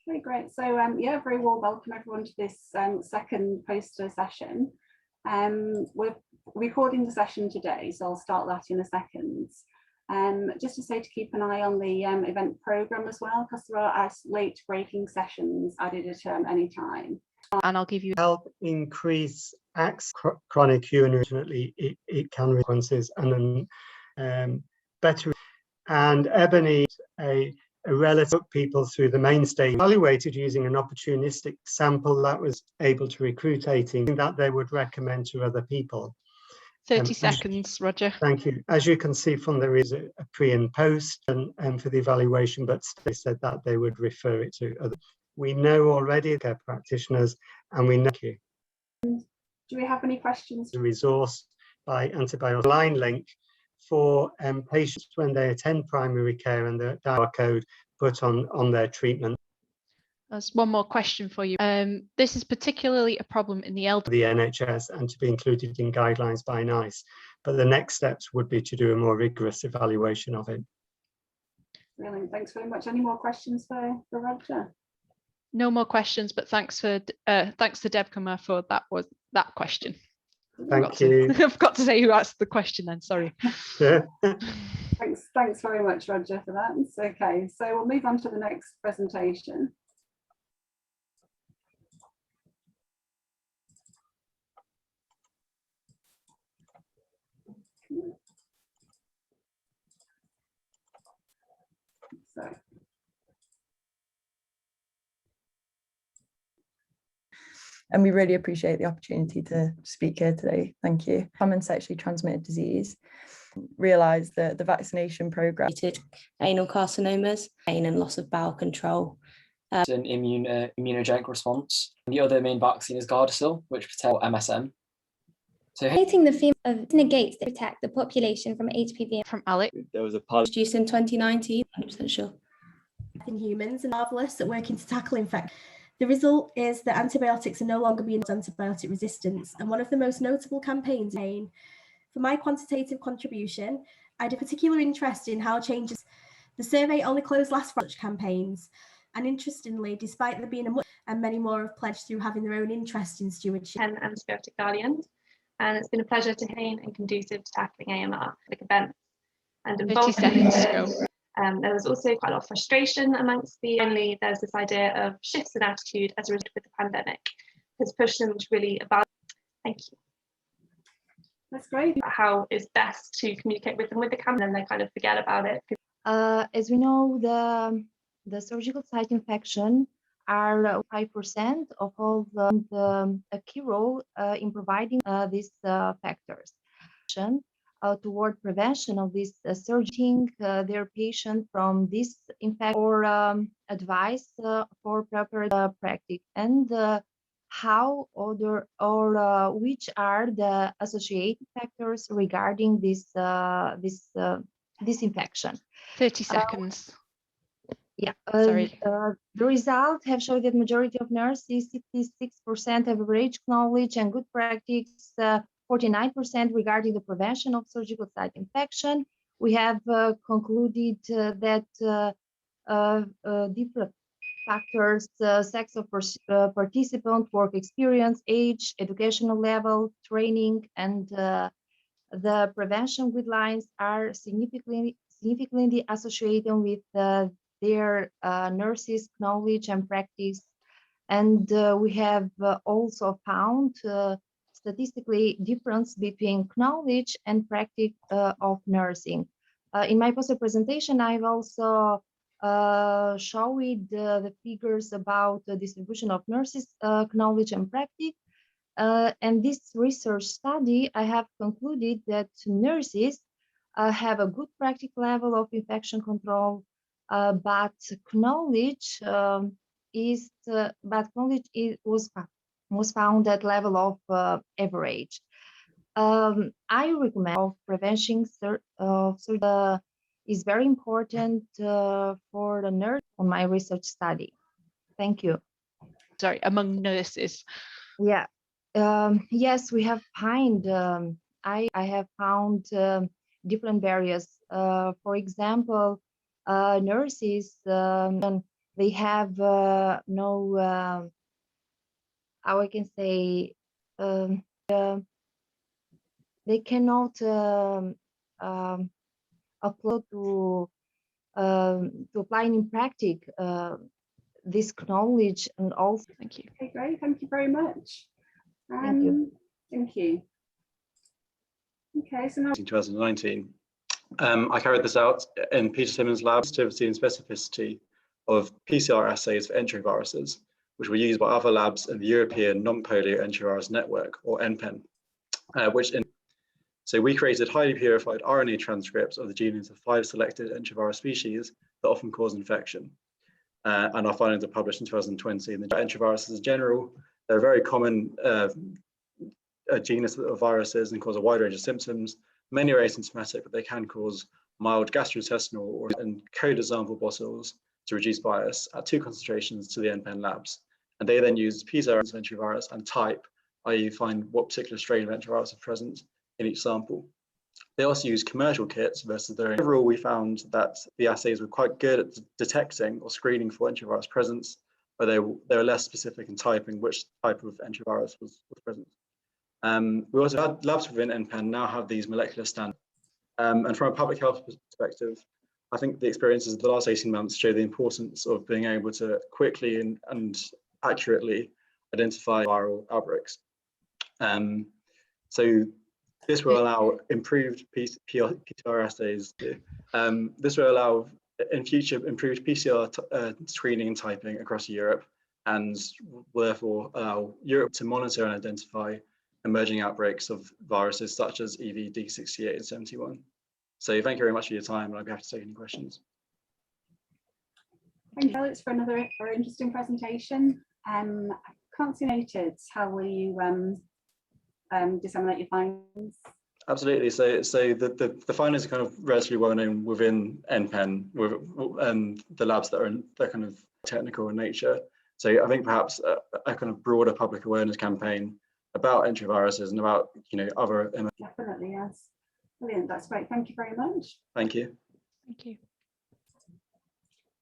Okay, great. So yeah, very warm welcome everyone to this second poster session. We're recording the session today, so I'll start that in a second. Just to say to keep an eye on the event programme as well, because there are late breaking sessions added at any time. And I'll give you help increase access chronic urinary, it can consequences and then better. And Ebony, a relative people through the main stage, evaluated using an opportunistic sample that was able to recruit 18 that they would recommend to other people. 30 seconds, Roger. Thank you. As you can see from there is a pre and post and for the evaluation, but they said that they would refer it to other. We know already care practitioners, and we know you. Do we have any questions? The resource by antibiotic line link for patients when they attend primary care and the dial code put on their treatment. There's one more question for you. This is particularly a problem in the elderly. The NHS and to be included in guidelines by NICE, but the next steps would be to do a more rigorous evaluation of it. Brilliant, thanks very much. Any more questions for Roger? No more questions, but thanks to Deb Kumar for that question. Thank you. I've got to say who asked the question then, sorry. Thanks very much, Roger, for that. It's okay, so we'll move on to the next presentation. So. And we really appreciate the opportunity to speak here today. Thank you. Common sexually transmitted disease. Realise that the vaccination programme. Anal carcinomas, pain and loss of bowel control. An immunogenic response. The other main vaccine is Gardasil, which protects MSM. So the theme of negates to protect the population from HPV. From Alec. There was a pilot introduced in 2019, 100% sure. In humans and marvellous at working to tackle infection. The result is that antibiotics are no longer being antibiotic resistance, and one of the most notable campaigns. For my quantitative contribution, I had a particular interest in how changes. The survey only closed last for such campaigns, and interestingly, despite there being and many more have pledged through having their own interest in stewardship. And antibiotic guardians, and it's been a pleasure to gain and conducive to tackling AMR like events and 30 seconds to go. There was also quite a lot of frustration amongst finally there's this idea of shifts in attitude as a result of the pandemic has pushed them to really evaluate. Thank you. That's great. How is best to communicate with them with the camera, and they kind of forget about it. As we know, the surgical site infection are 5% of all a key role in providing these factors. Toward prevention of this surging their patient from this infection or advice for proper practice and how other or which are the associated factors regarding this infection. 30 seconds. Sorry. The results have shown that majority of nurses, 66% have average knowledge and good practice. 49% regarding the prevention of surgical site infection. We have concluded that different factors, sex of participant, work experience, age, educational level, training, and the prevention guidelines are significantly associated with their nurses' knowledge and practice. And we have also found statistically difference between knowledge and practice of nursing. In my poster presentation, I've also showed the figures about the distribution of nurses' knowledge and practice. And this research study, I have concluded that nurses have a good practice level of infection control, but knowledge was found at level of average. I recommend of prevention is very important for the nurse on my research study. Thank you. Sorry, among nurses. Yeah. Yes, we have found. I have found different barriers. For example, nurses they have no, how I can say, they cannot upload to applying in practice this knowledge and also. Thank you. Okay, great. Thank you very much. Thank you. Thank you. Okay, so now. In 2019, I carried this out in Peter Simmons' lab, sensitivity and specificity of PCR assays for enteroviruses, which were used by other labs in the European Non-Polio Enterovirus Network, or NPEN, so we created highly purified RNA transcripts of the genomes of 5 selected enterovirus species that often cause infection. And our findings are published in 2020. And the enteroviruses in general, they're a very common genus of viruses and cause a wide range of symptoms. Many are asymptomatic, but they can cause mild gastrointestinal or co-dissolvable bottles to reduce bias at 2 concentrations to the NPEN labs. And they then use PCR of enterovirus and type, i.e. find what particular strain of enterovirus is present in each sample. They also use commercial kits versus their own. Overall, we found that the assays were quite good at detecting or screening for enterovirus presence, but they were less specific in typing which type of enterovirus was present. We also had labs within NPEN now have these molecular standards. And from a public health perspective, I think the experiences of the last 18 months show the importance of being able to quickly and accurately identify viral outbreaks. So this will allow improved PCR assays. This will allow in future improved PCR screening and typing across Europe, and will therefore allow Europe to monitor and identify emerging outbreaks of viruses such as EVD68 and 71. So thank you very much for your time, and I'll be happy to take any questions. Thank you, Alex, for another very interesting presentation. I can't see noted. How will you disseminate your findings? Absolutely. So the findings are kind of relatively well known within NPEN, with the labs that are kind of technical in nature. So I think perhaps a kind of broader public awareness campaign about enteroviruses and about other. Definitely, yes. Brilliant. That's great. Thank you very much. Thank you. Thank you.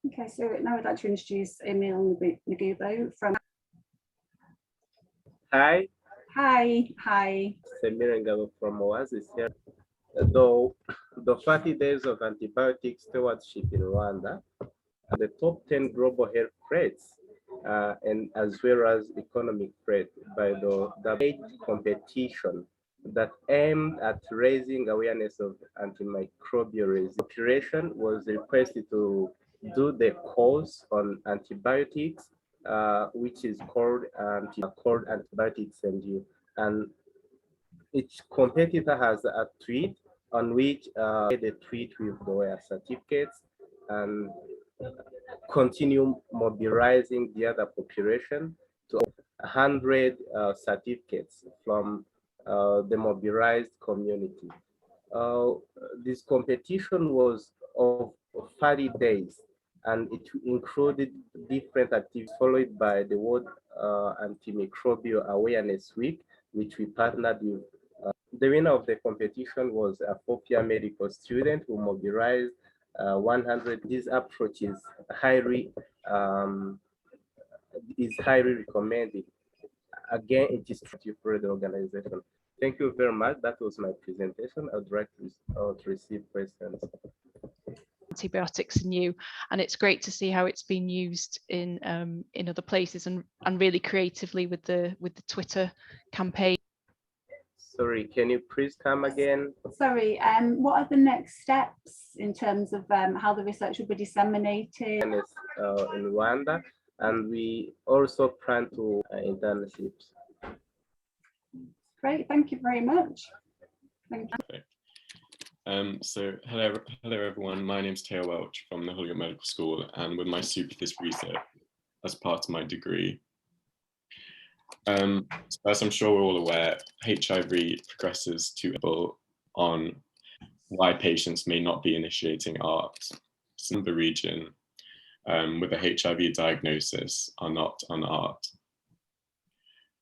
Okay, so now I'd like to introduce Emil Nagubo from. Hi. Hi. Hi. Semir Ngabo from Oasis here. Though the 30 days of antibiotic stewardship in Rwanda, the top 10 global health threats, and as well as economic threat by the debate competition that aimed at raising awareness of antimicrobial resistance. The population was requested to do the course on antibiotics, which is called antibiotics and each competitor has a tweet on which they tweet with their certificates and continue mobilizing the other population to 100 certificates from the mobilized community. This competition was of 30 days, and it included different activities followed by the World Antimicrobial Awareness Week, which we partnered with. The winner of the competition was a fourth-year medical student who mobilized 100. This approach is highly recommended. Again, it is for the organization. Thank you very much. That was my presentation. I'd like to receive questions. Antibiotics are new, and it's great to see how it's been used in other places and really creatively with the Twitter campaign. Sorry, can you please come again? Sorry, what are the next steps in terms of how the research will be disseminated? In Rwanda, and we also plan to internships. Great, thank you very much. Thank you. So hello everyone, my name is Teo Welch from the Holyoke Medical School, and with my superphys research as part of my degree. So as I'm sure we're all aware, HIV progresses to people on why patients may not be initiating ART. Some of the region with a HIV diagnosis are not on ART.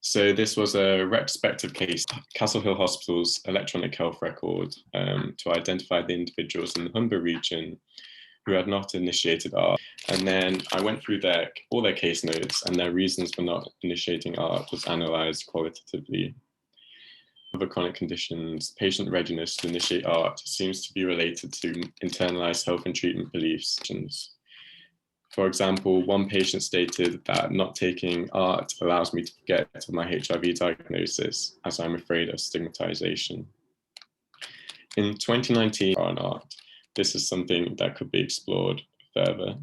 So this was a retrospective case, Castle Hill Hospital's electronic health record to identify the individuals in the Humber region who had not initiated art. And then I went through all their case notes, and their reasons for not initiating art was analysed qualitatively. Other chronic conditions, patient readiness to initiate art seems to be related to internalised health and treatment beliefs. For example, one patient stated that not taking art allows me to forget my HIV diagnosis, as I'm afraid of stigmatization. In 2019, on art, this is something that could be explored further.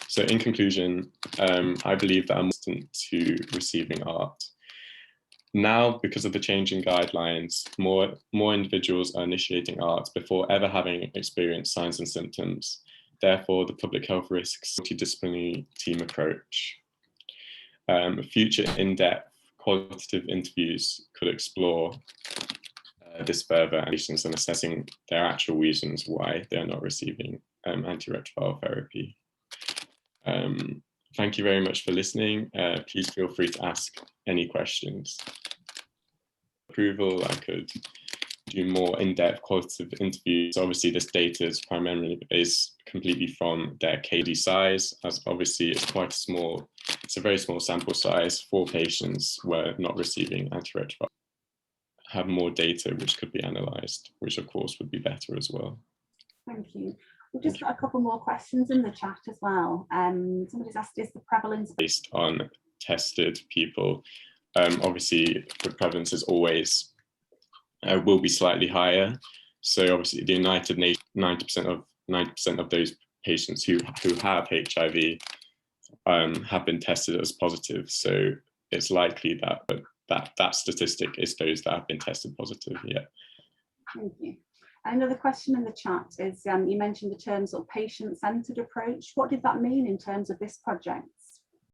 So in conclusion, I believe that I'm resistant to receiving art. Now, because of the changing guidelines, more individuals are initiating art before ever having experienced signs and symptoms. Therefore, the public health risks multidisciplinary team approach. Future in-depth qualitative interviews could explore this further and assessing their actual reasons why they are not receiving antiretroviral therapy. Thank you very much for listening. Please feel free to ask any questions. Approval, I could do more in-depth qualitative interviews. Obviously, this data is completely from their KD size, as obviously it's a very small sample size. 4 patients were not receiving antiretroviral. Have more data which could be analysed, which of course would be better as well. Thank you. We've just got a couple more questions in the chat as well. Somebody's asked, is the prevalence based on tested people? Obviously, the prevalence is always will be slightly higher. So obviously, the United Nations, 90% of those patients who have HIV have been tested as positive. So it's likely that statistic is those that have been tested positive. Yeah. Thank you. Another question in the chat is, you mentioned the term sort of patient-centered approach. What did that mean in terms of this project?